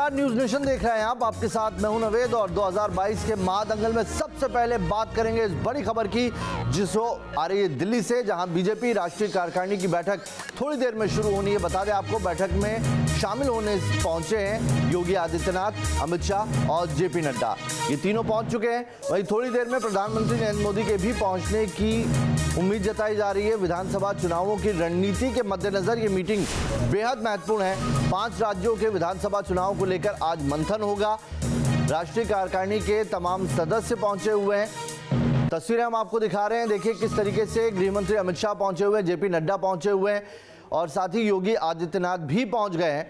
नमस्कार, news nation देख रहे हैं आप। आपके साथ मैं हूं नवेद और 2022 के महादंगल में सबसे पहले बात करेंगे इस बड़ी खबर की जिसको आ रही है दिल्ली से, जहां बीजेपी राष्ट्रीय कार्यकारिणी की बैठक थोड़ी देर में शुरू होनी है। बता दें आपको, बैठक में शामिल होने पहुंचे हैं योगी आदित्यनाथ, अमित शाह और जेपी नड्डा। ये तीनों पहुंच चुके हैं। वहीं थोड़ी देर में प्रधानमंत्री नरेंद्र मोदी के भी पहुंचने की उम्मीद जताई जा रही है। विधानसभा चुनावों की रणनीति के मद्देनजर ये मीटिंग बेहद महत्वपूर्ण है। 5 राज्यों के विधानसभा चुनाव को लेकर आज मंथन होगा। राष्ट्रीय कार्यकारिणी के तमाम सदस्य पहुंचे हुए हैं। तस्वीरें हम आपको दिखा रहे हैं। देखिए किस तरीके से गृह मंत्री अमित शाह पहुंचे हुए हैं, जेपी नड्डा पहुंचे हुए हैं और साथ ही योगी आदित्यनाथ भी पहुंच गए हैं।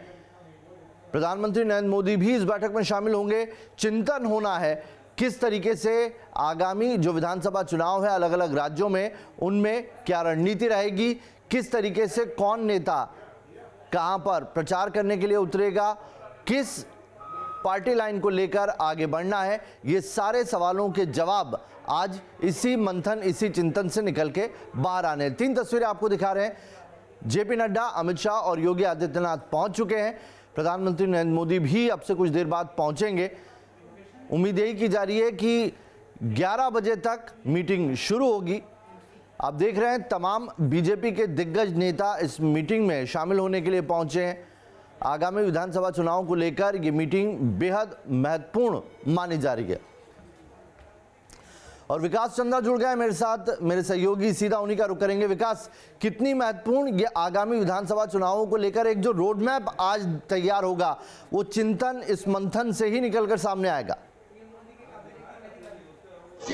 प्रधानमंत्री नरेंद्र मोदी भी इस बैठक में शामिल होंगे। चिंतन होना है किस तरीके से आगामी जो विधानसभा चुनाव है अलग अलग राज्यों में, उनमें क्या रणनीति रहेगी, किस तरीके से कौन नेता कहां पर प्रचार करने के लिए उतरेगा, किस पार्टी लाइन को लेकर आगे बढ़ना है। ये सारे सवालों के जवाब आज इसी मंथन, इसी चिंतन से निकल के बाहर आने। 3 तस्वीरें आपको दिखा रहे हैं। जेपी नड्डा, अमित शाह और योगी आदित्यनाथ पहुंच चुके हैं। प्रधानमंत्री नरेंद्र मोदी भी अब से कुछ देर बाद पहुंचेंगे। उम्मीद यही की जा रही है कि 11 बजे तक मीटिंग शुरू होगी। आप देख रहे हैं तमाम बीजेपी के दिग्गज नेता इस मीटिंग में शामिल होने के लिए पहुंचे हैं। आगामी विधानसभा चुनाव को लेकर ये मीटिंग बेहद महत्वपूर्ण मानी जा रही है। और विकास चंद्रा जुड़ गए मेरे साथ, मेरे सहयोगी, सीधा उन्हीं का रुख करेंगे। विकास, कितनी महत्वपूर्ण ये आगामी विधानसभा चुनावों को लेकर एक जो रोड मैप आज तैयार होगा, वो चिंतन इस मंथन से ही निकलकर सामने आएगा? जी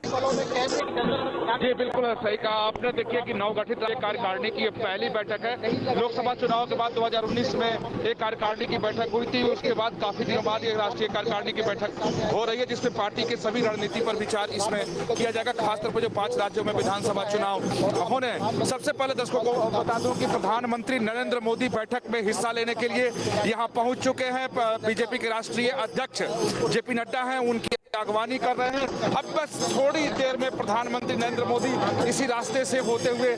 बिल्कुल सही कहा आपने। देखिए कि नवगठित कार्यकारिणी की पहली बैठक है। लोकसभा चुनाव के बाद 2019 में एक कार्यकारिणी की बैठक हुई थी। उसके बाद काफी दिनों बाद एक राष्ट्रीय कार्यकारिणी की बैठक हो रही है, जिसमें पार्टी के सभी रणनीति पर विचार इसमें किया जाएगा। खासतौर पर जो 5 राज्यों में विधानसभा चुनाव होने। सबसे पहले दर्शकों को बता दूं कि प्रधानमंत्री नरेंद्र मोदी बैठक में हिस्सा लेने के लिए यहाँ पहुंच चुके हैं। बीजेपी के राष्ट्रीय अध्यक्ष जेपी नड्डा हैं, उनकी अगवानी कर रहे हैं। अब बस थोड़ी देर में प्रधानमंत्री नरेंद्र मोदी इसी रास्ते से होते हुए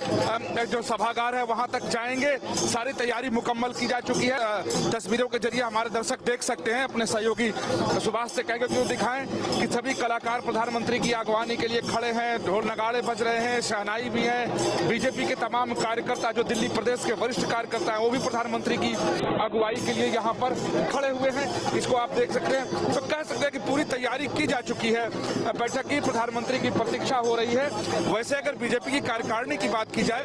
जो सभागार है वहां तक जाएंगे। सारी तैयारी मुकम्मल की जा चुकी है। तस्वीरों के जरिए हमारे दर्शक देख सकते हैं। अपने सहयोगी सुभाष से कहेंगे क्यों दिखाएं कि सभी कलाकार प्रधानमंत्री की अगवानी के लिए खड़े हैं। ढोल नगाड़े बज रहे हैं, शहनाई भी है। बीजेपी के तमाम कार्यकर्ता, जो दिल्ली प्रदेश के वरिष्ठ कार्यकर्ता हैं, वो भी प्रधानमंत्री की अगुवाई के लिए यहाँ पर खड़े हुए हैं। इसको आप देख सकते हैं। तो कह सकते हैं कि पूरी तैयारी की जा चुकी है। बैठक की प्रधानमंत्री की प्रतीक्षा हो रही है। वैसे अगर बीजेपी की कार्यकारिणी की बात की जाए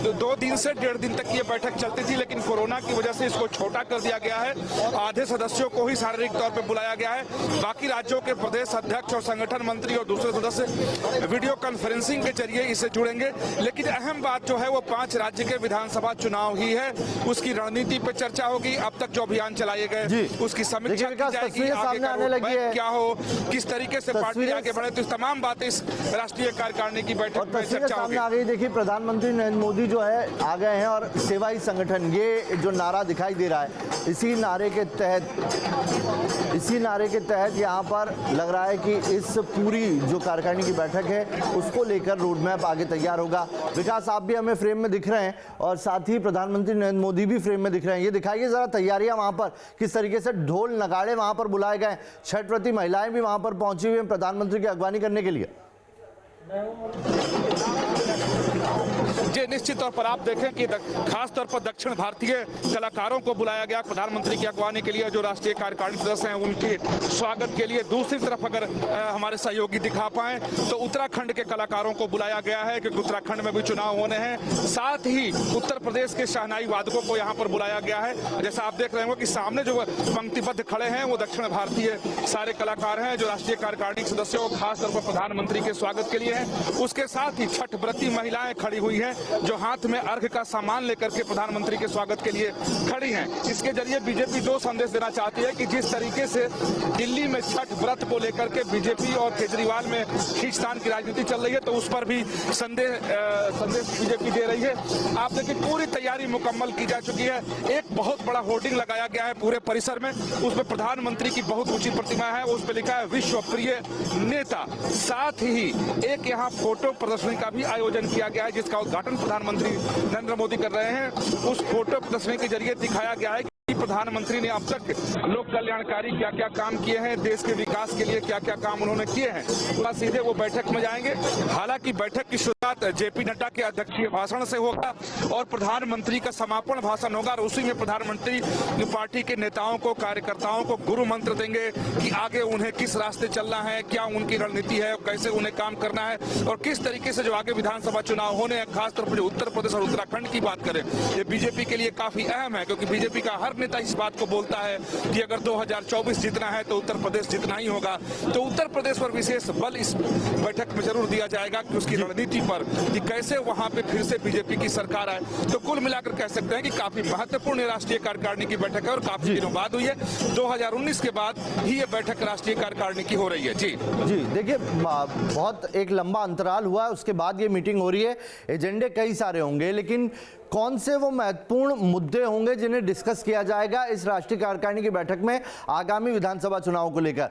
तो 2 दिन से 1.5 दिन तक ये बैठक चलती थी, लेकिन कोरोना की वजह से इसको छोटा कर दिया गया है। आधे सदस्यों को ही शारीरिक तौर पर बुलाया गया है। बाकी राज्यों के प्रदेश अध्यक्ष और संगठन मंत्री और दूसरे सदस्य वीडियो कॉन्फ्रेंसिंग के जरिए इससे जुड़ेंगे। लेकिन अहम बात जो है वो 5 राज्य के विधानसभा चुनाव ही है। उसकी रणनीति पर चर्चा होगी। अब तक जो अभियान चलाए गए उसकी समीक्षा की जाएगी। आगे का रोड मैप क्या हो, किस तरीके से पार्टी आगे बढ़े, तो तमाम बातें इस राष्ट्रीय कार्यकारिणी की बैठक में चर्चा होगी। आ गई। देखिए प्रधानमंत्री नरेंद्र मोदी जो है आ गए हैं और सेवा ही संगठन, ये जो नारा दिखाई दे रहा है, इसी नारे के तहत यहाँ पर लग रहा है कि इस पूरी जो कार्यकारिणी की बैठक है उसको लेकर रोड मैप आगे तैयार होगा। विकास, आप भी हमें फ्रेम में दिख रहे हैं और साथ ही प्रधानमंत्री नरेंद्र मोदी भी फ्रेम में दिख रहे हैं। ये दिखाइए जरा तैयारियां वहां पर किस तरीके से ढोल नगाड़े वहां पर बुलाए गए। छठव्रती महिलाएं भी वहां पर पहुंची हुई हैं प्रधानमंत्री की अगवानी करने के लिए। जी निश्चित तौर पर आप देखें कि खास तौर पर दक्षिण भारतीय कलाकारों को बुलाया गया प्रधानमंत्री की अगवानी के लिए। जो राष्ट्रीय कार्यकारिणी सदस्य हैं उनके स्वागत के लिए। दूसरी तरफ अगर हमारे सहयोगी दिखा पाएं तो उत्तराखंड के कलाकारों को बुलाया गया है, क्योंकि उत्तराखंड में भी चुनाव होने हैं। साथ ही उत्तर प्रदेश के शहनाई वादकों को यहाँ पर बुलाया गया है। जैसा आप देख रहे होंगे कि सामने जो पंक्तिबद्ध खड़े हैं वो दक्षिण भारतीय सारे कलाकार हैं, जो राष्ट्रीय कार्यकारिणी सदस्यों को खासतौर पर प्रधानमंत्री के स्वागत के लिए हैं। उसके साथ ही छठ व्रती महिलाएं खड़ी हुई हैं, जो हाथ में अर्घ का सामान लेकर के प्रधानमंत्री के स्वागत के लिए खड़ी हैं। इसके जरिए बीजेपी 2 संदेश देना चाहती है कि जिस तरीके से दिल्ली में छठ व्रत को लेकर के बीजेपी और केजरीवाल में खींचतान की राजनीति चल रही है, तो उस पर भी संदेश बीजेपी दे रही है। आप देखिए पूरी तैयारी मुकम्मल की जा चुकी है। एक बहुत बड़ा होर्डिंग लगाया गया है पूरे परिसर में, उसमें प्रधानमंत्री की बहुत ऊंची प्रतिमा है, उस पर लिखा है विश्व प्रिय नेता। साथ ही एक यहाँ फोटो प्रदर्शनी का भी आयोजन किया गया है, जिसका उद्घाटन प्रधानमंत्री नरेंद्र मोदी कर रहे हैं। उस फोटो प्रदर्शनी के जरिए दिखाया गया है कि प्रधानमंत्री ने अब तक लोक कल्याणकारी क्या क्या काम किए हैं, देश के विकास के लिए क्या क्या काम उन्होंने किए हैं, तो सीधे वो बैठक में जाएंगे। हालांकि बैठक की शुरुआत जेपी नड्डा के अध्यक्षीय भाषण से होगा और प्रधानमंत्री का समापन भाषण होगा और उसी में प्रधानमंत्री पार्टी के नेताओं को, कार्यकर्ताओं को गुरु मंत्र देंगे कि आगे उन्हें किस रास्ते चलना है, क्या उनकी रणनीति है, कैसे उन्हें काम करना है और किस तरीके से जो आगे विधानसभा चुनाव होने हैं, खासतौर पर उत्तर प्रदेश और उत्तराखंड की बात करें, ये बीजेपी के लिए काफी अहम है क्योंकि बीजेपी का हर नेता इस बात को बोलता है कि अगर 2024 जीतना है तो उत्तर प्रदेश जीतना ही होगा। तो उत्तर प्रदेश पर विशेष बल इस बैठक में जरूर दिया जाएगा कि उसकी रणनीति पर कि कैसे वहां पे फिर से बीजेपी की सरकार आए। तो कुल मिलाकर कह सकते हैं कि काफी महत्वपूर्ण राष्ट्रीय कार्यकारिणी की बैठक है और काफी दिनों बाद हुई है। 2019 के बाद ही ये बैठक राष्ट्रीय कार्यकारिणी की हो रही है। जी देखिए, बहुत एक लंबा अंतराल हुआ है, उसके बाद ये मीटिंग हो रही है। एजेंडे कई सारे होंगे, लेकिन कौन से वो महत्वपूर्ण मुद्दे होंगे जिन्हें डिस्कस किया जाएगा इस राष्ट्रीय कार्यकारिणी की बैठक में आगामी विधानसभा चुनाव को लेकर?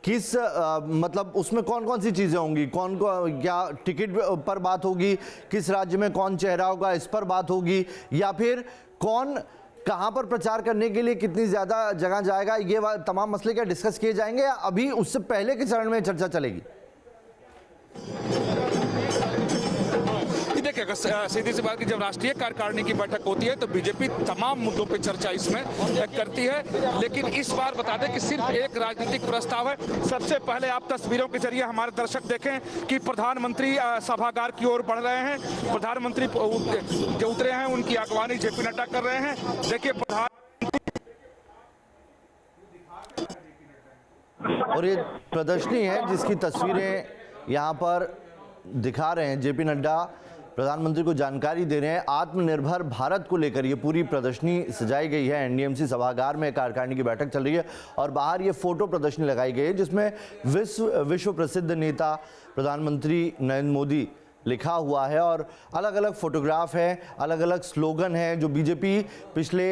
मतलब उसमें कौन कौन सी चीजें होंगी, क्या टिकट पर बात होगी, किस राज्य में कौन चेहरा होगा इस पर बात होगी, या फिर कौन कहां पर प्रचार करने के लिए कितनी ज्यादा जगह जाएगा, ये तमाम मसले क्या डिस्कस किए जाएंगे या अभी उससे पहले के चरण में चर्चा चलेगी? देखिए, सीधी सी बात की जब राष्ट्रीय कार्यकारिणी की बैठक होती है तो बीजेपी तमाम मुद्दों पे चर्चा इसमें करती है, लेकिन इस बार बता दें कि सिर्फ एक राजनीतिक प्रस्ताव है। सबसे पहले आप तस्वीरों के जरिए हमारे दर्शक देखें कि प्रधानमंत्री सभागार की ओर बढ़ रहे हैं। प्रधानमंत्री जो उतरे हैं उनकी अगवानी जेपी नड्डा कर रहे हैं। देखिए और ये प्रदर्शनी है जिसकी तस्वीरें यहाँ पर दिखा रहे हैं। जेपी नड्डा प्रधानमंत्री को जानकारी दे रहे हैं। आत्मनिर्भर भारत को लेकर ये पूरी प्रदर्शनी सजाई गई है। एनडीएमसी सभागार में कार्यकारिणी की बैठक चल रही है और बाहर ये फोटो प्रदर्शनी लगाई गई है जिसमें विश्व प्रसिद्ध नेता प्रधानमंत्री नरेंद्र मोदी लिखा हुआ है और अलग अलग फोटोग्राफ है, अलग अलग स्लोगन है। जो बीजेपी पिछले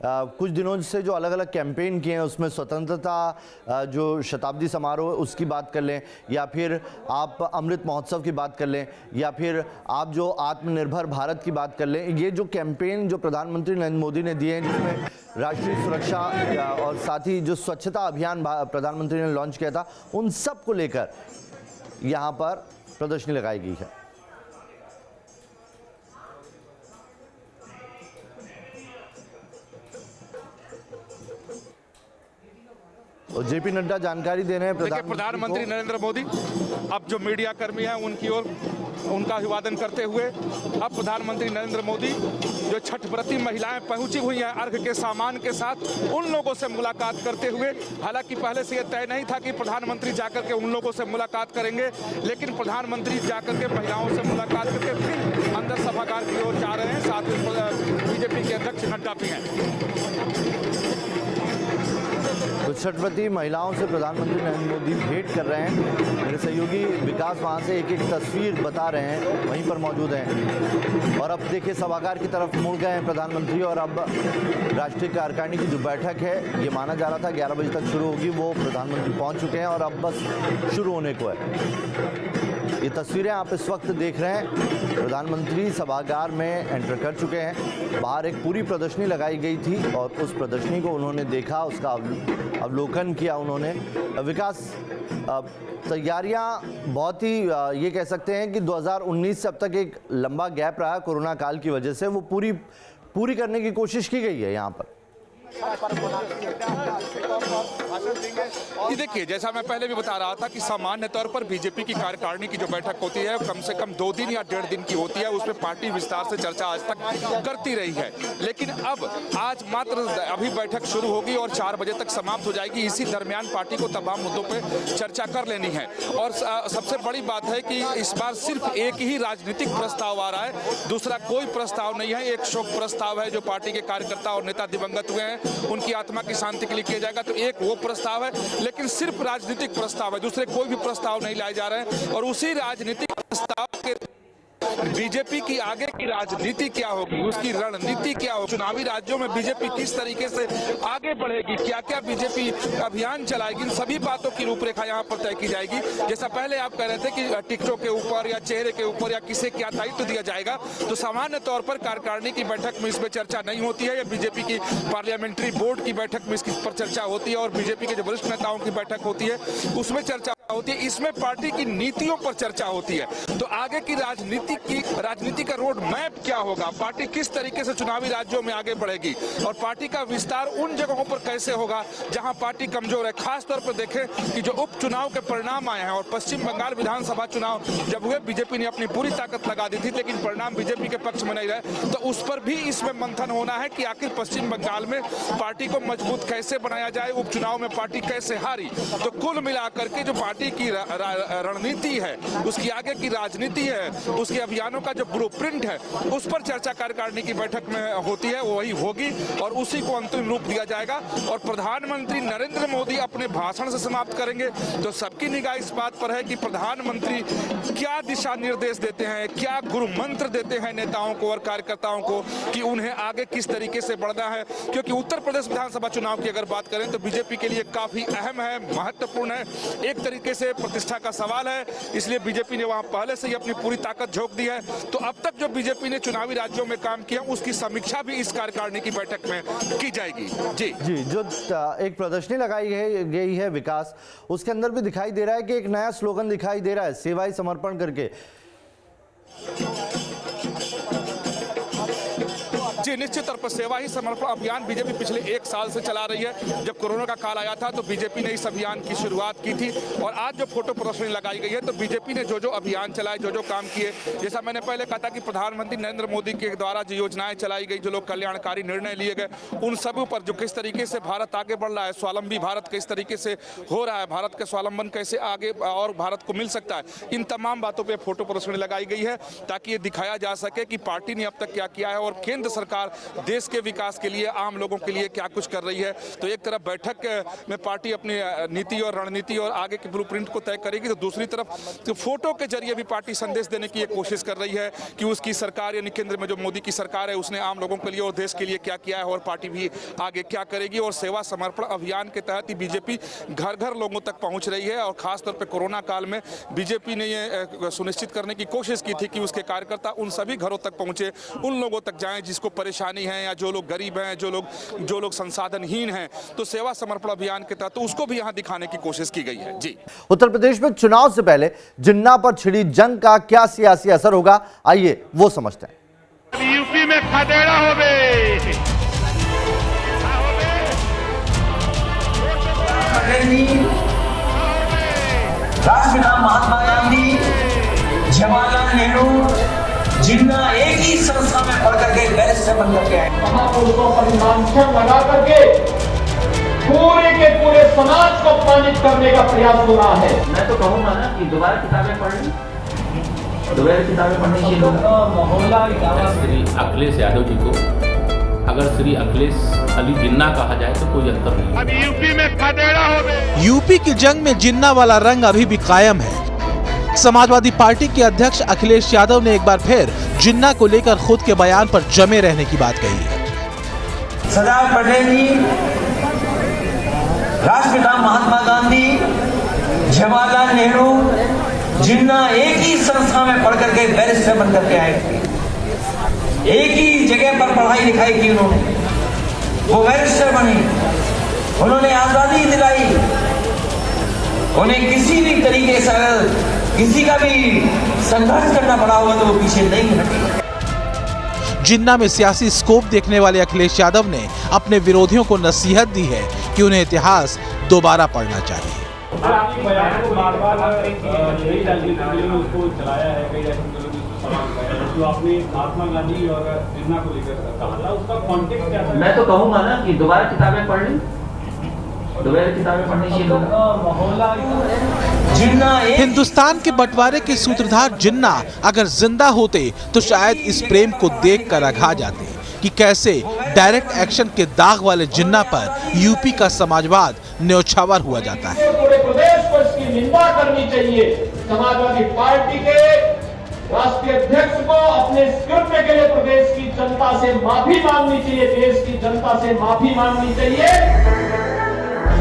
कुछ दिनों से जो अलग अलग कैंपेन किए हैं उसमें स्वतंत्रता जो शताब्दी समारोह उसकी बात कर लें, या फिर आप अमृत महोत्सव की बात कर लें, या फिर आप जो आत्मनिर्भर भारत की बात कर लें, ये जो कैंपेन जो प्रधानमंत्री नरेंद्र मोदी ने दिए हैं जिसमें राष्ट्रीय सुरक्षा और साथ ही जो स्वच्छता अभियान प्रधानमंत्री ने लॉन्च किया था, उन सब को लेकर यहाँ पर प्रदर्शनी लगाई गई है। और जेपी नड्डा जानकारी दे रहे हैं प्रधानमंत्री नरेंद्र मोदी अब जो मीडिया कर्मी हैं उनकी ओर उनका अभिवादन करते हुए अब प्रधानमंत्री नरेंद्र मोदी जो छठ व्रती महिलाएं पहुंची हुई हैं अर्घ के सामान के साथ, उन लोगों से मुलाकात करते हुए, हालांकि पहले से यह तय नहीं था कि प्रधानमंत्री जाकर के उन लोगों से मुलाकात करेंगे, लेकिन प्रधानमंत्री जाकर के महिलाओं से मुलाकात करके फिर अंदर सभागार की ओर जा रहे हैं। साथ में बीजेपी के अध्यक्ष नड्डा भी हैं। तो छठवती महिलाओं से प्रधानमंत्री नरेंद्र मोदी भेंट कर रहे हैं। मेरे सहयोगी विकास वहां से एक एक तस्वीर बता रहे हैं, वहीं पर मौजूद हैं। और अब देखिए सभागार की तरफ मुड़ गए हैं प्रधानमंत्री और अब राष्ट्रीय कार्यकारिणी की जो बैठक है, ये माना जा रहा था 11 बजे तक शुरू होगी, वो प्रधानमंत्री पहुंच चुके हैं और अब बस शुरू होने को है। ये तस्वीरें आप इस वक्त देख रहे हैं, प्रधानमंत्री सभागार में एंटर कर चुके हैं। बाहर एक पूरी प्रदर्शनी लगाई गई थी और उस प्रदर्शनी को उन्होंने देखा, उसका अवलोकन किया उन्होंने। विकास, तैयारियां बहुत ही ये कह सकते हैं कि 2019 से अब तक एक लंबा गैप रहा कोरोना काल की वजह से, वो पूरी करने की कोशिश की गई है यहाँ पर। देखिए, जैसा मैं पहले भी बता रहा था कि सामान्य तौर पर बीजेपी की कार्यकारिणी की जो बैठक होती है कम से कम 2 दिन या 1.5 दिन की होती है, उसमें पार्टी विस्तार से चर्चा आज तक करती रही है। लेकिन अब आज मात्र अभी बैठक शुरू होगी और 4 बजे तक समाप्त हो जाएगी। इसी दरमियान पार्टी को तमाम मुद्दों पर चर्चा कर लेनी है और सबसे बड़ी बात है कि इस बार सिर्फ एक ही राजनीतिक प्रस्ताव आ रहा है, दूसरा कोई प्रस्ताव नहीं है। एक शोक प्रस्ताव है जो पार्टी के कार्यकर्ता और नेता दिवंगत हुए हैं, उनकी आत्मा की शांति के लिए किया जाएगा, तो एक वो प्रस्ताव है, लेकिन सिर्फ राजनीतिक प्रस्ताव है, दूसरे कोई भी प्रस्ताव नहीं लाए जा रहे हैं। और उसी राजनीतिक प्रस्ताव के बीजेपी की आगे की राजनीति क्या होगी, उसकी रणनीति क्या होगी, चुनावी राज्यों में बीजेपी किस तरीके से आगे बढ़ेगी, क्या क्या बीजेपी अभियान चलाएगी, इन सभी बातों की रूपरेखा यहाँ पर तय की जाएगी। जैसा पहले आप कह रहे थे कि टिकटों के ऊपर या चेहरे के ऊपर या किसे क्या दायित्व दिया जाएगा, तो सामान्य तौर पर कार्यकारिणी की बैठक में इसमें चर्चा नहीं होती है। या बीजेपी की पार्लियामेंट्री बोर्ड की बैठक में इसकी पर चर्चा होती है और बीजेपी के जो वरिष्ठ नेताओं की बैठक होती है उसमें चर्चा होती है। इसमें पार्टी की नीतियों पर चर्चा होती है। तो आगे की राजनीति का रोड मैप क्या होगा, पार्टी किस तरीके से चुनावी राज्यों में आगे बढ़ेगी और पार्टी का विस्तार उन जगहों पर कैसे होगा जहां पार्टी कमजोर है। खास तौर पर देखें कि जो उपचुनाव के परिणाम आए हैं और पश्चिम बंगाल विधानसभा चुनाव जब हुए बीजेपी ने अपनी पूरी ताकत लगा दी थी, लेकिन परिणाम बीजेपी के पक्ष में नहीं रहे। तो उस पर भी इसमें मंथन होना है कि आखिर पश्चिम बंगाल में पार्टी को मजबूत कैसे बनाया जाए, उपचुनाव में पार्टी कैसे हारी। तो कुल मिलाकर के जो पार्टी की रणनीति है, उसकी आगे की राजनीति है, उसके अभियानों का जो ब्लूप्रिंट है, उस पर चर्चा कार्यकारिणी की बैठक में होती है, वही होगी और उसी को अंतिम रूप दिया जाएगा। और प्रधानमंत्री नरेंद्र मोदी अपने भाषण से समाप्त करेंगे। तो सबकी निगाह इस बात पर है कि प्रधानमंत्री क्या दिशा निर्देश देते हैं, क्या गुरु मंत्र देते हैं नेताओं को और कार्यकर्ताओं को कि उन्हें आगे किस तरीके से बढ़ना है। क्योंकि उत्तर प्रदेश विधानसभा चुनाव की अगर बात करें तो बीजेपी के लिए काफी अहम है, महत्वपूर्ण है, एक तरीके से प्रतिष्ठा का सवाल है। इसलिए बीजेपी ने वहां पहले से ही अपनी पूरी ताकत झोंक दी है। तो अब तक जो बीजेपी ने चुनावी राज्यों में काम किया उसकी समीक्षा भी इस कार्यकारिणी की बैठक में की जाएगी। जी, जो एक प्रदर्शनी लगाई गई है विकास, उसके अंदर भी दिखाई दे रहा है कि एक नया स्लोगन दिखाई दे रहा है, सेवा ही समर्पण करके। जी, निश्चित तौर पर सेवा ही समर्पण अभियान बीजेपी पिछले 1 साल से चला रही है। जब कोरोना का काल आया था तो बीजेपी ने इस अभियान की शुरुआत की थी और आज जो फोटो प्रदर्शनी लगाई गई है तो बीजेपी ने जो अभियान चलाए, जो काम किए, जैसा मैंने पहले कहा था कि प्रधानमंत्री नरेंद्र मोदी के द्वारा जो योजनाएं चलाई गई, जो लोग कल्याणकारी निर्णय लिए गए, उन सब ऊपर जो किस तरीके से भारत आगे बढ़ रहा है, स्वावलंबी भारत किस तरीके से हो रहा है, भारत का स्वावलंबन कैसे आगे और भारत को मिल सकता है, इन तमाम बातों पर फोटो प्रदर्शनी लगाई गई है ताकि ये दिखाया जा सके कि पार्टी ने अब तक क्या किया है और केंद्र सरकार देश के विकास के लिए, आम लोगों के लिए क्या कुछ कर रही है। तो एक तरफ बैठक में पार्टी अपनी नीति और रणनीति और आगे के ब्लूप्रिंट को तय करेगी, तो दूसरी तरफ तो फोटो के जरिए भी पार्टी संदेश देने की एक कोशिश कर रही है कि उसकी सरकार यानी केंद्र में जो मोदी की सरकार है उसने आम लोगों के लिए और देश के लिए क्या किया है और पार्टी भी आगे क्या करेगी। और सेवा समर्पण अभियान के तहत ही बीजेपी घर घर लोगों तक पहुंच रही है और खासतौर पर कोरोना काल में बीजेपी ने ये सुनिश्चित करने की कोशिश की थी कि उसके कार्यकर्ता उन सभी घरों तक पहुंचे, उन लोगों तक जाएं जिसको परेशानी है या जो लोग गरीब हैं, जो लोग संसाधनहीन हैं। तो सेवा समर्पण अभियान के तहत तो उसको भी यहां दिखाने की कोशिश की गई है। जी, उत्तर प्रदेश में चुनाव से पहले जिन्ना पर छिड़ी जंग का क्या सियासी असर होगा, आइए वो समझते हैं। यूपी में खदेड़ा हो गए, राष्ट्रपिता महात्मा गांधी, जवाहरलाल नेहरू, जिन्ना एक ही संस्था में पढ़ करके बैरिस्टर बन करके आए। महापुरुषों पर लांछन लगा करके पूरे के पूरे समाज को अपमानित करने का प्रयास हो रहा है। मैं तो कहूँगा ना कि दोबारा किताबें पढ़ ली, दोबारा किताबें पढ़नी चाहिए। श्री अखिलेश यादव जी को अगर श्री अखिलेश अली जिन्ना कहा जाए तो कोई अंतर नहीं। अब यूपी में खदेड़ा हो गए। यूपी की जंग में जिन्ना वाला रंग अभी भी कायम है। समाजवादी पार्टी के अध्यक्ष अखिलेश यादव ने एक बार फिर जिन्ना को लेकर खुद के बयान पर जमे रहने की बात कही है। सरदार पटेल जी, राष्ट्रपिता महात्मा गांधी, जवाहरलाल नेहरू, जिन्ना एक ही संस्था में पढ़ करके बैरिस्टर बन करके आए थे। एक ही जगह पर पढ़ाई लिखाई की उन्होंने, वो बैरिस्टर बने, उन्होंने आजादी दिलाई। उन्हें किसी भी तरीके से किसी का भी संघर्ष करना पड़ा हुआ तो वो पीछे नहीं हटे। जिन्ना में सियासी स्कोप देखने वाले अखिलेश यादव ने अपने विरोधियों को नसीहत दी है कि उन्हें इतिहास दोबारा पढ़ना चाहिए। महात्मा गांधी और जिन्ना को लेकर कहा था, उसका कॉन्टेक्स्ट क्या था? मैं तो कहूँगा ना कि दोबारा किताबें पढ़ ली, दोबारा किताबें पढ़नी चाहिए। हिंदुस्तान के बंटवारे के सूत्रधार जिन्ना अगर जिंदा होते तो शायद इस प्रेम को देखकर अघा जाते कि कैसे डायरेक्ट एक्शन के दाग वाले जिन्ना पर यूपी का समाजवाद न्यौछावर हुआ जाता है। पूरे प्रदेश को इसकी निंदा करनी चाहिए। समाजवादी पार्टी के राष्ट्रीय अध्यक्ष को अपने इस कृत्य के लिए प्रदेश की जनता से माफी मांगनी चाहिए, देश की जनता से माफी मांगनी चाहिए।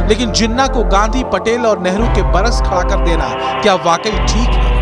लेकिन जिन्ना को गांधी, पटेल और नेहरू के बरस खड़ा कर देना क्या वाकई ठीक है?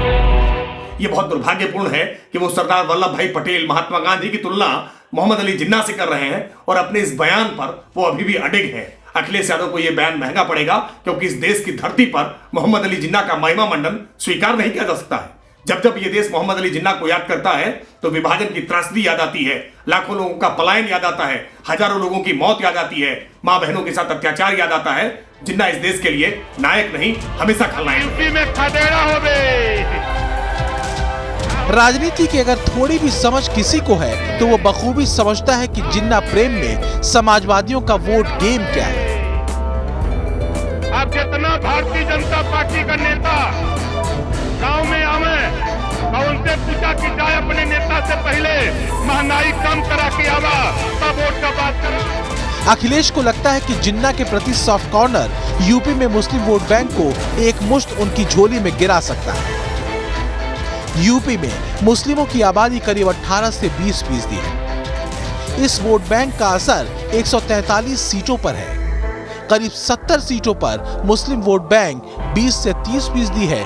ये बहुत दुर्भाग्यपूर्ण है कि वो सरदार वल्लभ भाई पटेल, महात्मा गांधी की तुलना मोहम्मद अली जिन्ना से कर रहे हैं और अपने इस बयान पर वो अभी भी अडिग हैं। अखिलेश यादव को यह बयान महंगा पड़ेगा, क्योंकि इस देश की धरती पर मोहम्मद अली जिन्ना का महिमा मंडन स्वीकार नहीं किया जा सकता है। जब जब ये देश मोहम्मद अली जिन्ना को याद करता है तो विभाजन की त्रासदी याद आती है, लाखों लोगों का पलायन याद आता है, हजारों लोगों की मौत याद आती है, मां बहनों के साथ अत्याचार याद आता है। जिन्ना इस देश के लिए नायक नहीं, हमेशा खलनायक। यूपी में खदेड़ा हो बे। राजनीति की अगर थोड़ी भी समझ किसी को है तो वो बखूबी समझता है कि जिन्ना प्रेम में समाजवादियों का वोट गेम क्या है। अब जितना भारतीय जनता पार्टी का नेता गांव में आवे और उनसे पूछा कि जाए अपने नेता से पहले महंगाई कम करा के आवा, तब वोट का बात करो। अखिलेश को लगता है कि जिन्ना के प्रति सॉफ्ट कॉर्नर यूपी में मुस्लिम वोट बैंक को एक मुश्त उनकी झोली में गिरा सकता है। यूपी में मुस्लिमों की आबादी करीब 18 से 20% है। इस वोट बैंक का असर 143 सीटों पर है। करीब 70 सीटों पर मुस्लिम वोट बैंक 20 से 30% है,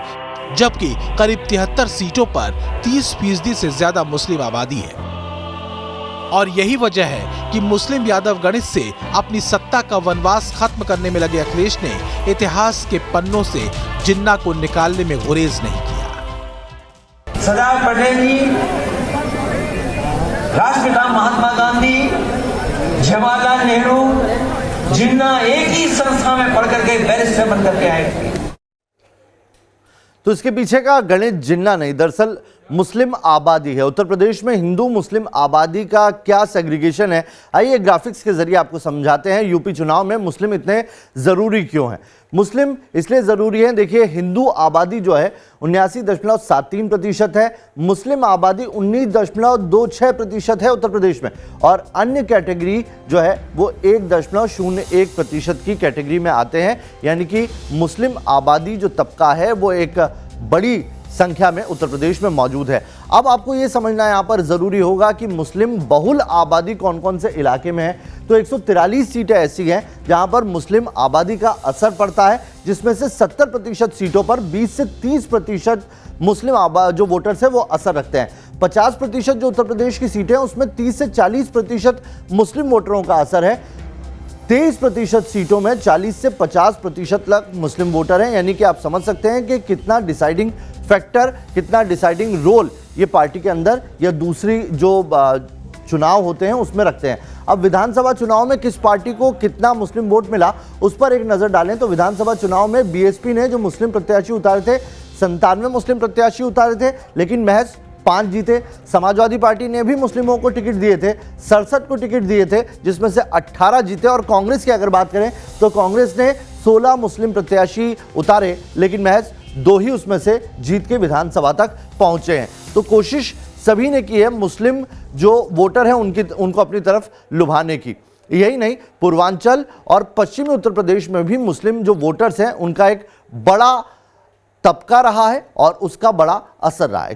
जबकि करीब 73 सीटों पर 30% से ज्यादा मुस्लिम आबादी है। और यही वजह है कि मुस्लिम यादव गणित से अपनी सत्ता का वनवास खत्म करने में लगे अखिलेश ने इतिहास के पन्नों से जिन्ना को निकालने में गुरेज नहीं किया। सरदार पटेल जी, राष्ट्रपिता महात्मा गांधी, जवाहरलाल नेहरू, जिन्ना एक ही संस्था में पढ़ करके बैरिस्टर बन करके आए थे। तो इसके पीछे का गणित जिन्ना नहीं, दरअसल मुस्लिम आबादी है। उत्तर प्रदेश में हिंदू मुस्लिम आबादी का क्या सेग्रीगेशन है, आइए ग्राफिक्स के जरिए आपको समझाते हैं। यूपी चुनाव में मुस्लिम इतने ज़रूरी क्यों हैं? मुस्लिम इसलिए ज़रूरी हैं, देखिए हिंदू आबादी जो है 79.73% है, मुस्लिम आबादी 19.26% है उत्तर प्रदेश में, और अन्य कैटेगरी जो है वो 1.01% की कैटेगरी में आते हैं। यानी कि मुस्लिम आबादी जो तबका है वो एक बड़ी संख्या में उत्तर प्रदेश में मौजूद है। अब आपको ये समझना यहाँ पर ज़रूरी होगा कि मुस्लिम बहुल आबादी कौन कौन से इलाके में है। तो 143 सीटें ऐसी हैं जहाँ पर मुस्लिम आबादी का असर पड़ता है, जिसमें से 70% सीटों पर 20 से 30% मुस्लिम जो वोटर्स हैं वो असर रखते हैं। 50% जो उत्तर प्रदेश की सीटें हैं उसमें 30 से 40% मुस्लिम वोटरों का असर है। 23% सीटों में 40 से 50% तक मुस्लिम वोटर हैं। यानी कि आप समझ सकते हैं कि कितना डिसाइडिंग फैक्टर, कितना डिसाइडिंग रोल ये पार्टी के अंदर या दूसरी जो चुनाव होते हैं उसमें रखते हैं। अब विधानसभा चुनाव में किस पार्टी को कितना मुस्लिम वोट मिला उस पर एक नज़र डालें तो विधानसभा चुनाव में बीएसपी ने जो मुस्लिम प्रत्याशी उतारे थे 97 मुस्लिम प्रत्याशी उतारे थे, लेकिन महज 5 जीते। समाजवादी पार्टी ने भी मुस्लिमों को टिकट दिए थे, 67 को टिकट दिए थे, जिसमें से 18 जीते। और कांग्रेस की अगर बात करें तो कांग्रेस ने 16 मुस्लिम प्रत्याशी उतारे, लेकिन महज 2 ही उसमें से जीत के विधानसभा तक पहुंचे हैं। तो कोशिश सभी ने की है मुस्लिम जो वोटर हैं उनको अपनी तरफ लुभाने की। यही नहीं, पूर्वांचल और पश्चिमी उत्तर प्रदेश में भी मुस्लिम जो वोटर्स हैं उनका एक बड़ा तबका रहा है और उसका बड़ा असर रहा है।